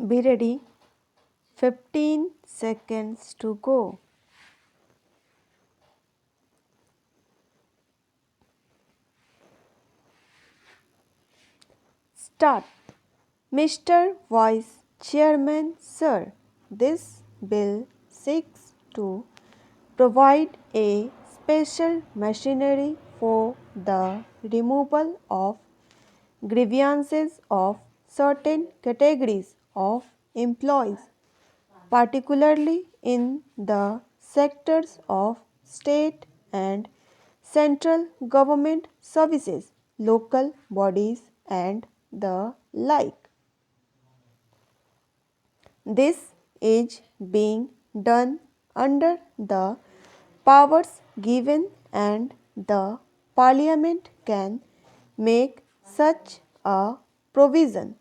Be ready. 15 seconds to go. Start. Mr. Vice Chairman, sir, this bill seeks to provide a special machinery for the removal of grievances of certain categories of employees, particularly in the sectors of state and central government services, local bodies, and the like. This is being done under the powers given, and the Parliament can make such a provision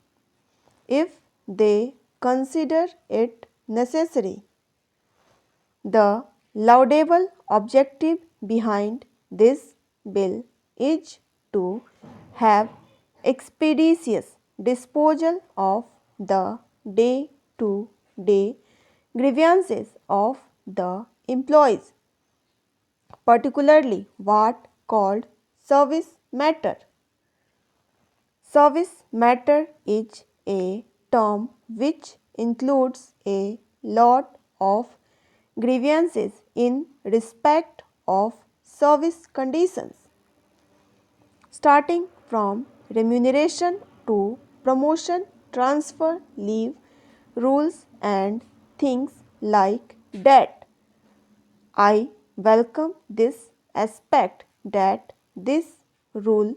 if they consider it necessary. The laudable objective behind this bill is to have expeditious disposal of the day to day grievances of the employees, particularly what called service matter. Service matter is a term which includes a lot of grievances in respect of service conditions, starting from remuneration to promotion, transfer, leave, rules, and things like that. I welcome this aspect that this rule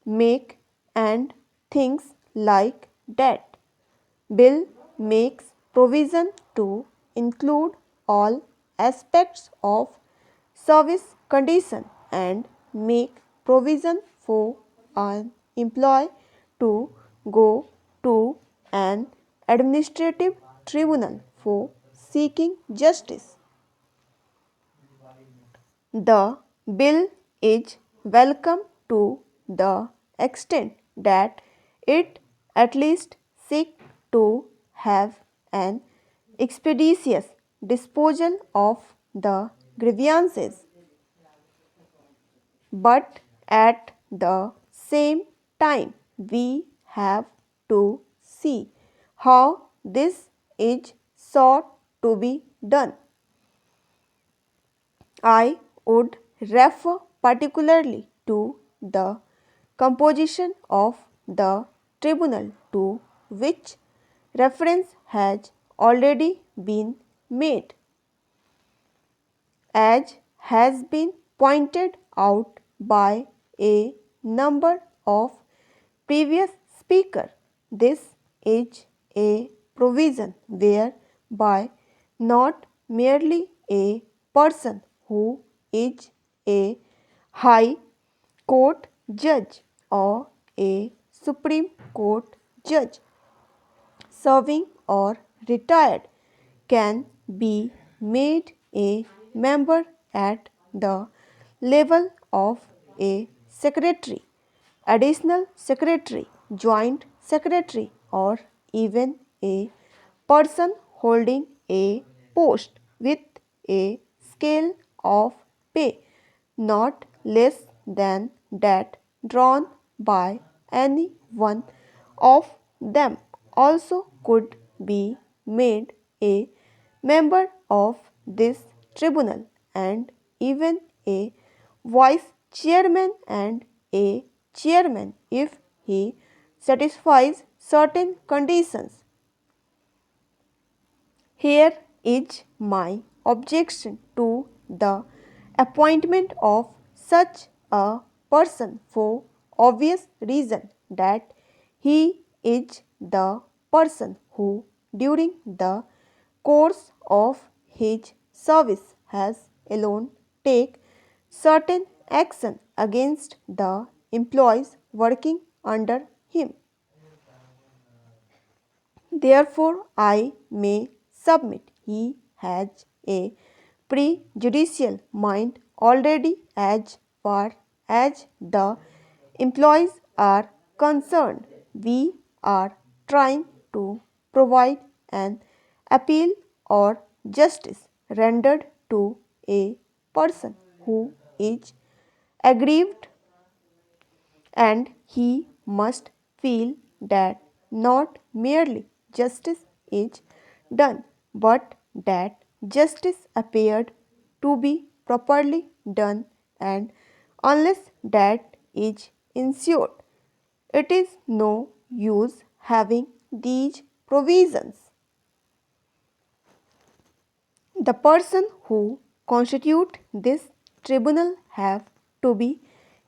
make and things like that. Bill makes provision to include all aspects of service condition and make provision for an employee to go to an administrative tribunal for seeking justice. The bill is welcome to the extent that it at least seeks to have an expeditious disposal of the grievances, but at the same time we have to see how this is sought to be done. I would refer particularly to the composition of the tribunal, to which reference has already been made. As has been pointed out by a number of previous speakers, this is a provision whereby not merely a person who is a high court judge or a Supreme Court judge, serving or retired, can be made a member at the level of a secretary, additional secretary, joint secretary, or even a person holding a post with a scale of pay not less than that drawn by any one of them also could be made a member of this tribunal, and even a vice chairman and a chairman if he satisfies certain conditions. Here is my objection to the appointment of such a person for obvious reason that he is the person who during the course of his service has alone take certain action against the employees working under him. Therefore, I may submit he has a prejudicial mind already as far as the employees are concerned. We are trying to provide an appeal or justice rendered to a person who is aggrieved, and he must feel that not merely justice is done, but that justice appeared to be properly done, and unless that is ensured, it is no use having these provisions. The person who constitute this tribunal have to be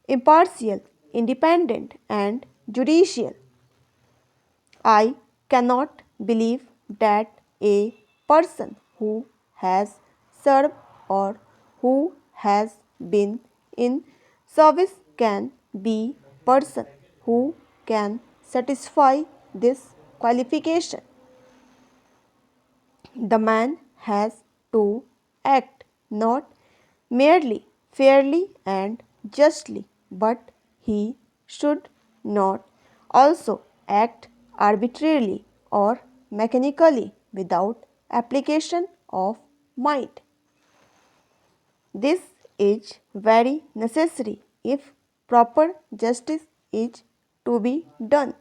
impartial, independent and judicial. I cannot believe that a person who has served or who has been in service can be person who can satisfy this qualification. The man has to act not merely fairly and justly, but he should not also act arbitrarily or mechanically without application of might. This is very necessary if proper justice is to be done.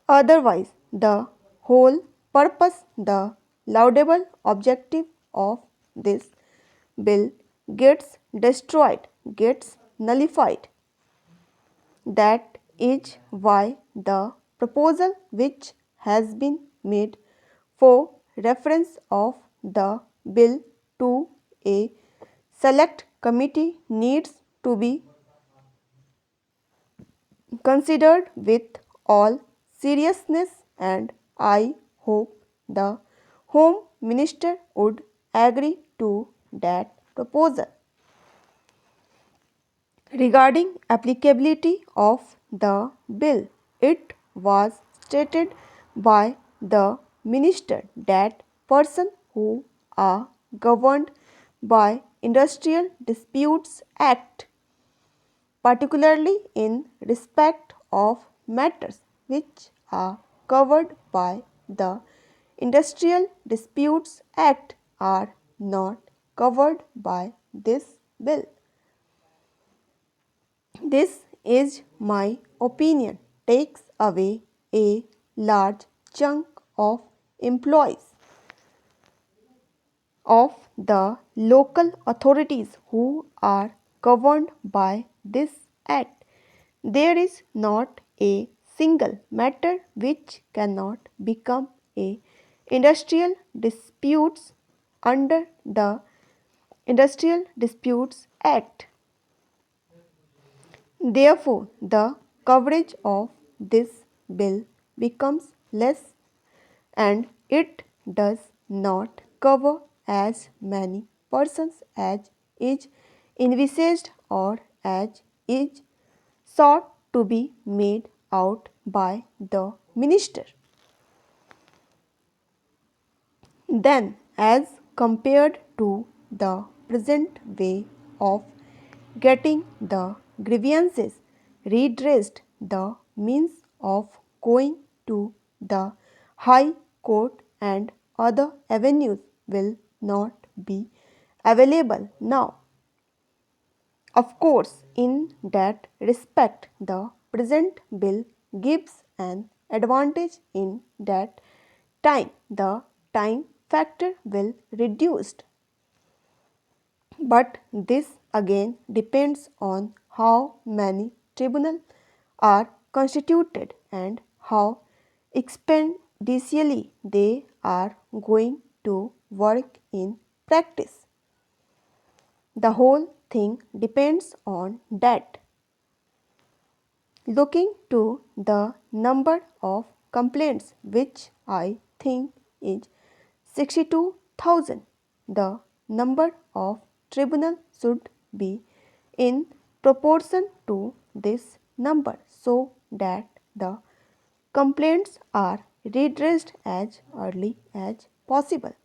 Otherwise, the whole purpose, the laudable objective of this bill gets destroyed, gets nullified. That is why the proposal which has been made for reference of the bill to a select committee needs to be considered with all seriousness, and I hope the Home Minister would agree to that proposal. Regarding applicability of the bill, it was stated by the minister that persons who are governed by Industrial Disputes Act, particularly in respect of matters which are covered by the Industrial Disputes Act, are not covered by this bill. This is my opinion takes away a large chunk of employees of the local authorities who are governed by this act. There is not a single matter which cannot become a industrial disputes under the Industrial Disputes Act. Therefore, the coverage of this bill becomes less, and it does not cover as many persons as is envisaged or as is sought to be made out by the minister. Then, as compared to the present way of getting the grievances redressed, the means of going to the High Court and other avenues will not be available now. Of course, in that respect, the present bill gives an advantage in that the time factor will reduced. But this again depends on how many tribunals are constituted and how expeditiously they are going to work in practice. The whole thing depends on that. Looking to the number of complaints, which I think is 62,000, the number of tribunals should be in proportion to this number so that the complaints are redressed as early as possible.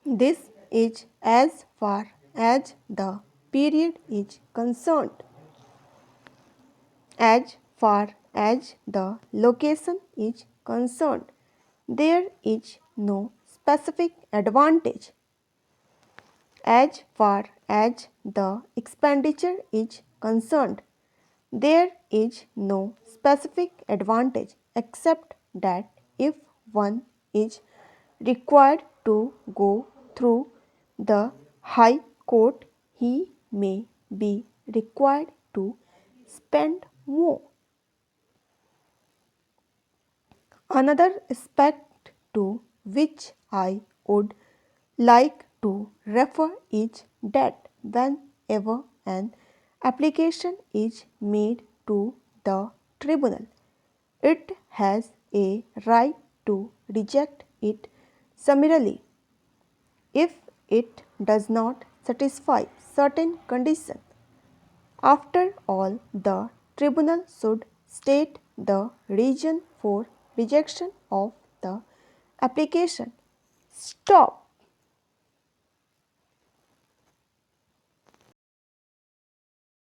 This is as far as the period is concerned. As far as the location is concerned, there is no specific advantage. As far as the expenditure is concerned, there is no specific advantage except that if one is required to go through the High Court, he may be required to spend more. Another aspect to which I would like to refer is that whenever an application is made to the tribunal, it has a right to reject it summarily if it does not satisfy certain conditions. After all, the tribunal should state the reason for rejection of the application. Stop.